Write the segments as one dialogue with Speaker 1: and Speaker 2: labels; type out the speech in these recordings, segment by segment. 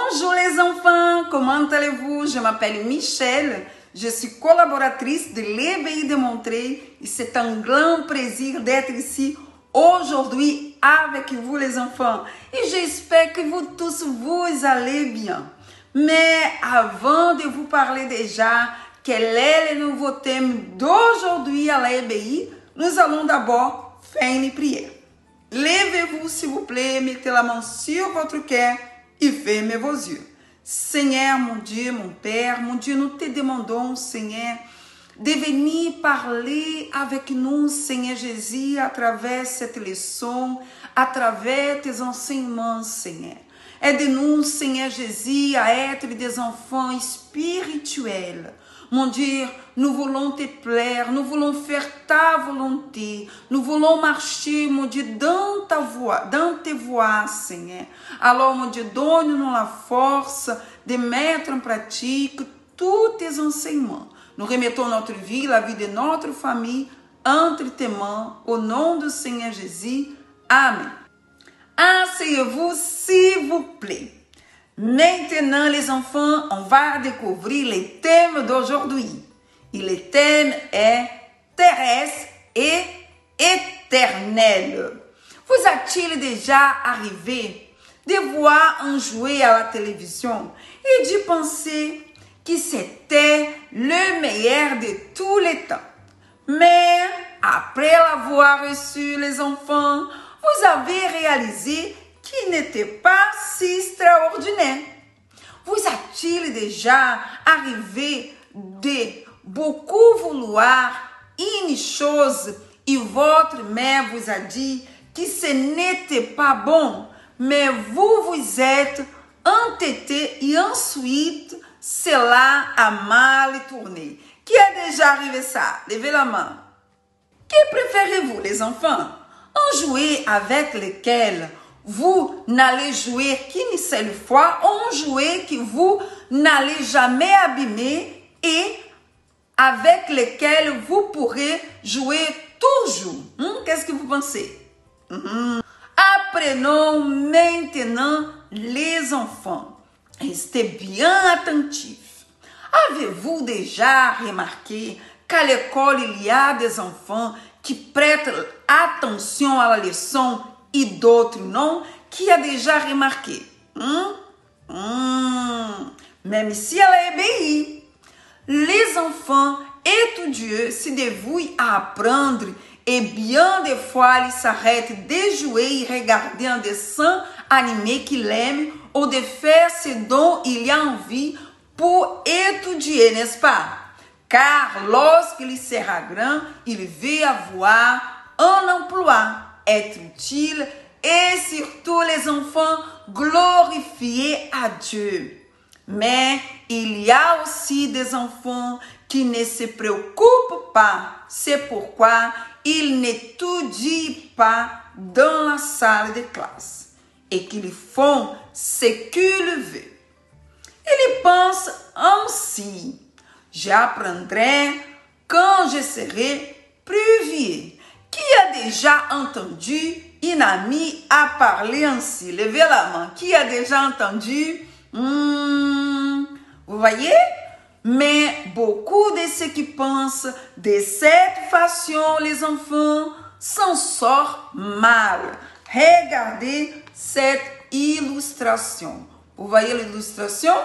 Speaker 1: Bonjour les enfants, comment allez-vous? Je m'appelle Michelle, je suis collaboratrice de l'EBI de Montreuil et c'est un grand plaisir d'être ici aujourd'hui avec vous les enfants. Et j'espère que vous tous vous allez bien. Mais avant de vous parler déjà quel est le nouveau thème d'aujourd'hui à l'EBI, nous allons d'abord faire une prière. Levez-vous s'il vous plaît, mettez la main sur votre cœur et fermez vos yeux. Seigneur, mon Dieu, mon Père, mon Dieu, nous te demandons, Seigneur, de venir parler avec nous, Seigneur Jésus, à travers cette leçon, à travers tes enseignements, Seigneur. Aide-nous, Seigneur Jésus, à être des enfants spirituels. Mon Dieu, nous voulons te plaire, nous voulons faire ta volonté, nous voulons marcher, mon Dieu, dans tes voies, Seigneur. Alors, mon Dieu, donne-nous la force de mettre en pratique tous tes enseignements. Nous remettons notre vie, la vie de notre famille, entre tes mains, au nom du Seigneur Jésus. Amen. Asseyez-vous, s'il vous plaît. Maintenant, les enfants, on va découvrir les thèmes d'aujourd'hui. Et le thème est terrestre et éternel. Vous a-t-il déjà arrivé de voir un jouet à la télévision et de penser que c'était le meilleur de tous les temps? Mais après l'avoir reçu, les enfants, vous avez réalisé qui n'était pas si extraordinaire. Vous a-t-il déjà arrivé de beaucoup vouloir une chose et votre mère vous a dit que ce n'était pas bon, mais vous vous êtes entêté et ensuite cela a mal tourné? Qui a déjà arrivé ça? Levez la main. Qui préférez-vous les enfants? Un jouet avec lequel vous n'allez jouer qu'une seule fois, un jouet que vous n'allez jamais abîmer et avec lequel vous pourrez jouer toujours. Qu'est-ce que vous pensez? Apprenons maintenant les enfants. Restez bien attentifs. Avez-vous déjà remarqué qu'à l'école, il y a des enfants qui prêtent attention à la leçon et d'autres non? Qui a déjà remarqué? Même si elle est EBI, les enfants étudieux se dévouent à apprendre et bien des fois ils s'arrêtent de jouer et regarder un dessin animé qu'ils aiment ou de faire ce dont il y a envie pour étudier, n'est-ce pas? Car lorsqu'il sera grand, il veut avoir un emploi, être utile et surtout les enfants glorifier à Dieu. Mais il y a aussi des enfants qui ne se préoccupent pas. C'est pourquoi ils n'étudient pas dans la salle de classe et qu'ils font ce qu'ils veulent. Ils pensent ainsi: j'apprendrai quand je serai plus vieux. Qui a déjà entendu une amie à parler ainsi? Levez la main. Qui a déjà entendu? Vous voyez? Mais beaucoup de ceux qui pensent de cette façon, les enfants, s'en sortent mal. Regardez cette illustration. Vous voyez l'illustration?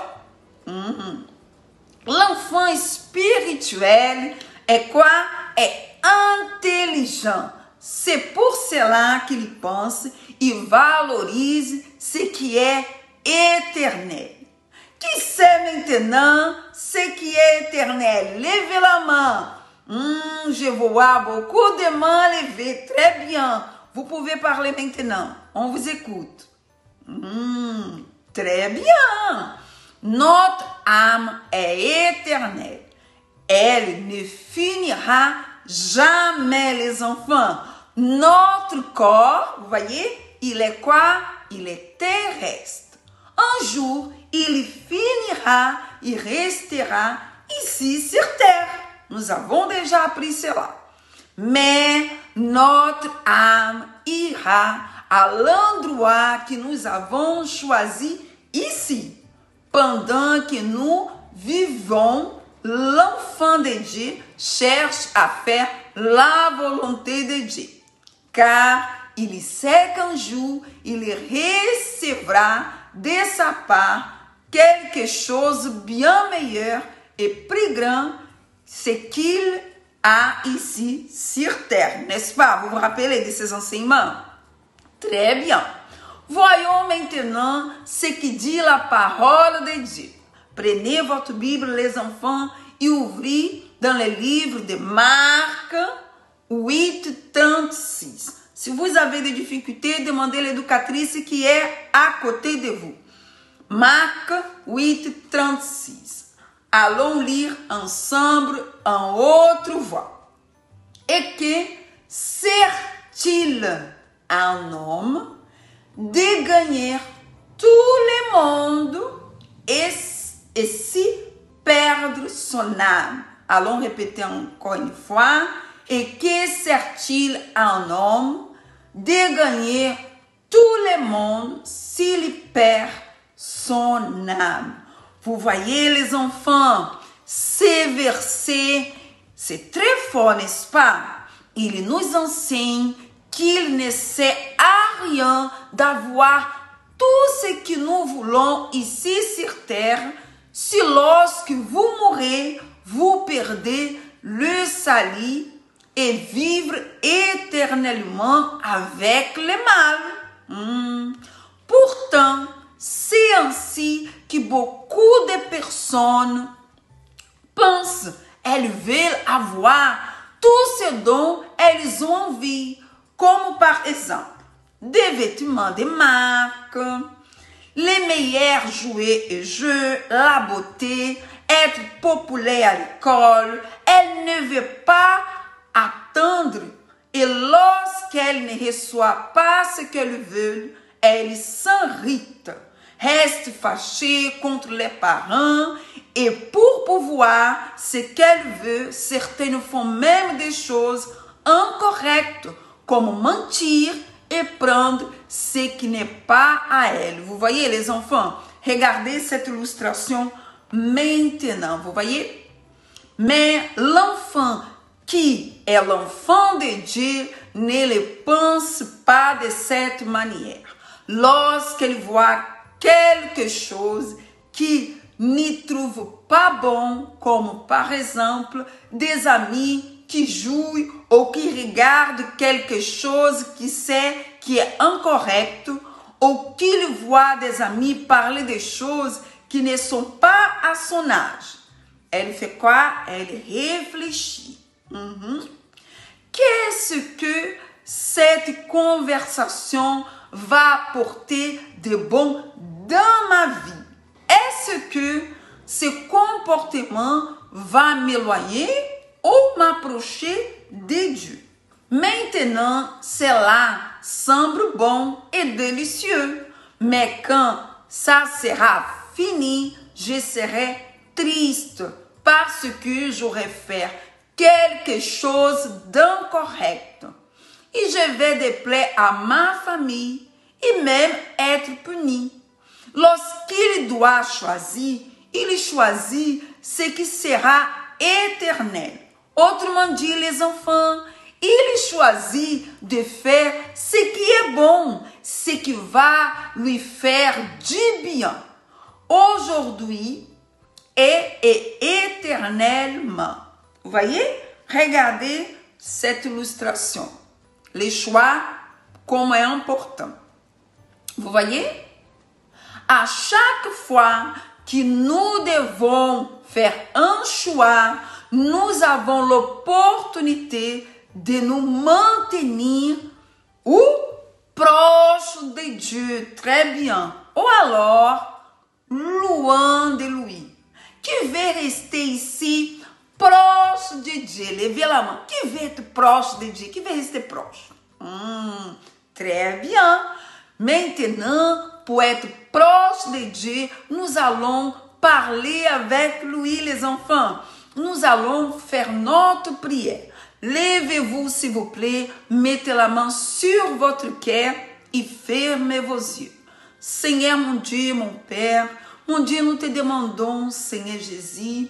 Speaker 1: L'enfant spirituel est quoi? Est intelligent. C'est pour cela qu'il pense et valorise ce qui est éternel. Qui sait maintenant ce qui est éternel? Levez la main. Je vois beaucoup de mains levées. Très bien. Vous pouvez parler maintenant. On vous écoute. Très bien. Notre âme est éternelle. Elle ne finira jamais, les enfants. Notre corps, vous voyez, il est quoi? Il est terrestre. Un jour, il finira, il restera ici sur terre. Nous avons déjà appris cela. Mais notre âme ira à l'endroit que nous avons choisi ici. pendant que nous vivons, l'enfant de Dieu cherche à faire la volonté de Dieu. Car il sait qu'un jour, il recevra de sa part quelque chose bien meilleur et plus grand, ce qu'il a ici sur terre. N'est-ce pas? Vous vous rappelez de ces enseignements? Très bien. Voyons maintenant ce que dit la parole de Dieu. Prenez votre Bible, les enfants, et ouvrez dans le livre de Marc 8, 36. Si vous avez des difficultés, demandez à l'éducatrice qui est à côté de vous. Marc 8, 36. Allons lire ensemble en autre voix. Et que sert-il à un homme de gagner tout le monde et si perdre son âme? Allons répéter encore une fois. Et que sert-il à un homme de gagner tout le monde s'il perd son âme? Vous voyez les enfants, ces versets, c'est très fort, n'est-ce pas? Il nous enseigne qu'il ne sert à rien d'avoir tout ce que nous voulons ici sur terre, si lorsque vous mourrez, vous perdez le salut et vivre éternellement avec le mal. Pourtant, c'est ainsi que beaucoup de personnes pensent. Elles veulent avoir tout ce dont elles ont envie, comme par exemple des vêtements de marque, les meilleurs jouets et jeux, la beauté, être populaire à l'école. Elles ne veulent pas attendre et lorsqu'elles ne reçoivent pas ce qu'elles veulent, elles s'irritent, restent fâchées contre les parents et pour pouvoir ce qu'elles veulent, certaines font même des choses incorrectes comme mentir et prendre ce qui n'est pas à elles. Vous voyez les enfants, regardez cette illustration maintenant, vous voyez? Mais l'enfant qui est l'enfant de Dieu ne le pense pas de cette manière. Lorsqu'il voit quelque chose qui n'y trouve pas bon, comme par exemple des amis qui jouent ou qui regardent quelque chose qui est incorrect, ou qu'il voit des amis parler de choses qui ne sont pas à son âge. Elle fait quoi? Elle réfléchit. Qu'est-ce que cette conversation va apporter de bon dans ma vie? Est-ce que ce comportement va m'éloigner ou m'approcher de Dieu? Maintenant, cela semble bon et délicieux, mais quand ça sera fini, je serai triste parce que j'aurais fait quelque chose d'incorrect. Et je vais déplaire à ma famille et même être puni. Lorsqu'il doit choisir, il choisit ce qui sera éternel. Autrement dit, les enfants, il choisit de faire ce qui est bon, ce qui va lui faire du bien, aujourd'hui et éternellement. Vous voyez? Regardez cette illustration. Les choix, comme est important. Vous voyez? À chaque fois que nous devons faire un choix, nous avons l'opportunité de nous maintenir ou proche de Dieu, très bien, ou alors loin de lui. Qui veut rester ici proche de Dieu? Levez la main. Qui veut être proche de Dieu? Qui veut rester proche? Très bien. Maintenant, pour être proche de Dieu, nous allons parler avec lui, les enfants. Nous allons faire notre prière. Levez-vous, s'il vous plaît, mettez la main sur votre cœur et fermez vos yeux. Seigneur, mon Dieu, mon Père, Mon Dieu, nous te demandons, Seigneur Jésus,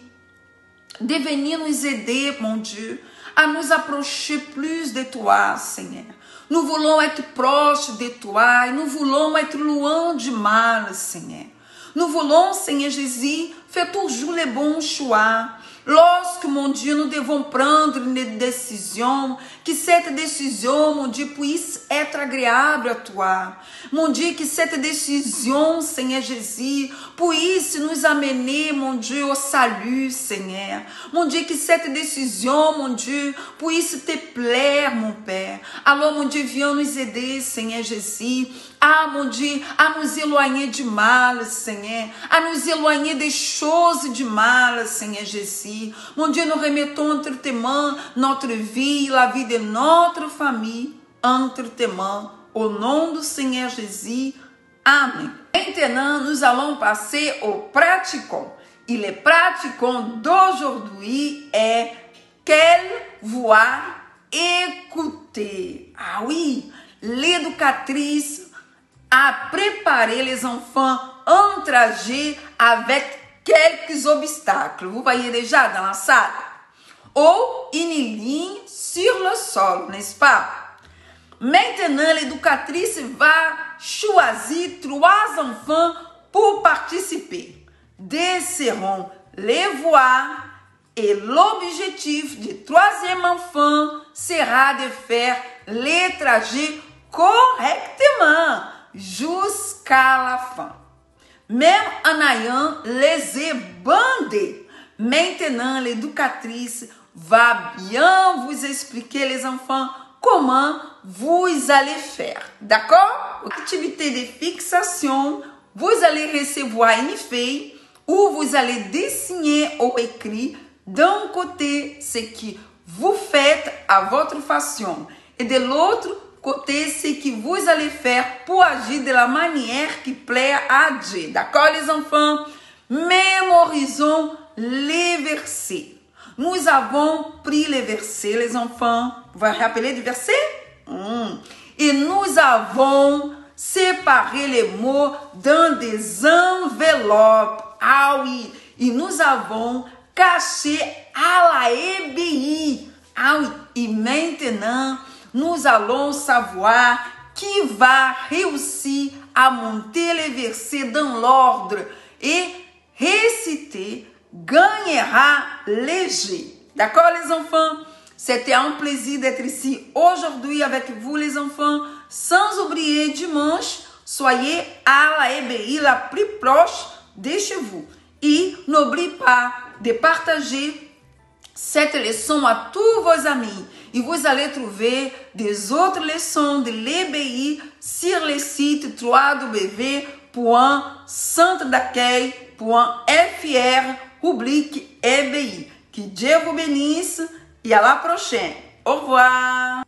Speaker 1: de venir nous aider, mon Dieu, à nous approcher plus de toi, Seigneur. Nous voulons être proches de toi et nous voulons être loin du mal, Seigneur. Nous voulons, Seigneur Jésus, faire toujours les bons choix. Lorsque, mon Dieu, nous devons prendre une décision, que cette décision, mon Dieu, puisse être agréable à toi. Mon Dieu, que cette décision, Seigneur Jésus, puisse nous amener, mon Dieu, au salut, Seigneur. Mon Dieu, que cette décision, mon Dieu, puisse te plaire, mon Père. Alors, mon Dieu, viens nous aider, Seigneur Jésus, mon Dieu, à nous éloigner du mal, Seigneur, à nous éloigner des choses du mal, Seigneur Jésus. Mon Dieu, nous remettons entre tes mains notre vie, la vie de notre famille, entre tes mains, au nom du Seigneur Jésus. Amen. Maintenant, nous allons passer au pratiquant. Et le pratiquant d'aujourd'hui est quelle voix écouter. Ah oui, l'éducatrice a préparé les enfants en trajet avec quelques obstacles. Vous voyez déjà dans la salle. Ou une ligne sur le sol, n'est-ce pas? Maintenant, l'éducatrice va choisir 3 enfants pour participer. Deux seront les voix et l'objectif du 3e enfant sera de faire les trajets correctement jusqu'à la fin. Même en ayant les yeux bandés. Maintenant, l'éducatrice va bien vous expliquer, les enfants, comment vous allez faire. D'accord? Activité de fixation, vous allez recevoir une feuille où vous allez dessiner ou écrire d'un côté ce que vous faites à votre façon et de l'autre côté ce que vous allez faire pour agir de la manière qui plaît à Dieu. D'accord, les enfants? Mémorisons les versets. Nous avons pris les versets, les enfants. Vous vous rappelez du verset? Et nous avons séparé les mots dans des enveloppes. Ah oui, et nous avons caché à la EBI. Ah oui, et maintenant, nous allons savoir qui va réussir à monter les versets dans l'ordre et réciter gagnera léger. D'accord, les enfants? C'était un plaisir d'être ici aujourd'hui avec vous, les enfants. Sans oublier, dimanche, soyez à la EBI la plus proche de chez vous. Et n'oubliez pas de partager cette leçon à tous vos amis. Et vous allez trouver des autres leçons de l'EBI sur le site www.centredaccueil.fr rubrique EBI. Que Dieu vous bénisse et à la prochaine. Au revoir.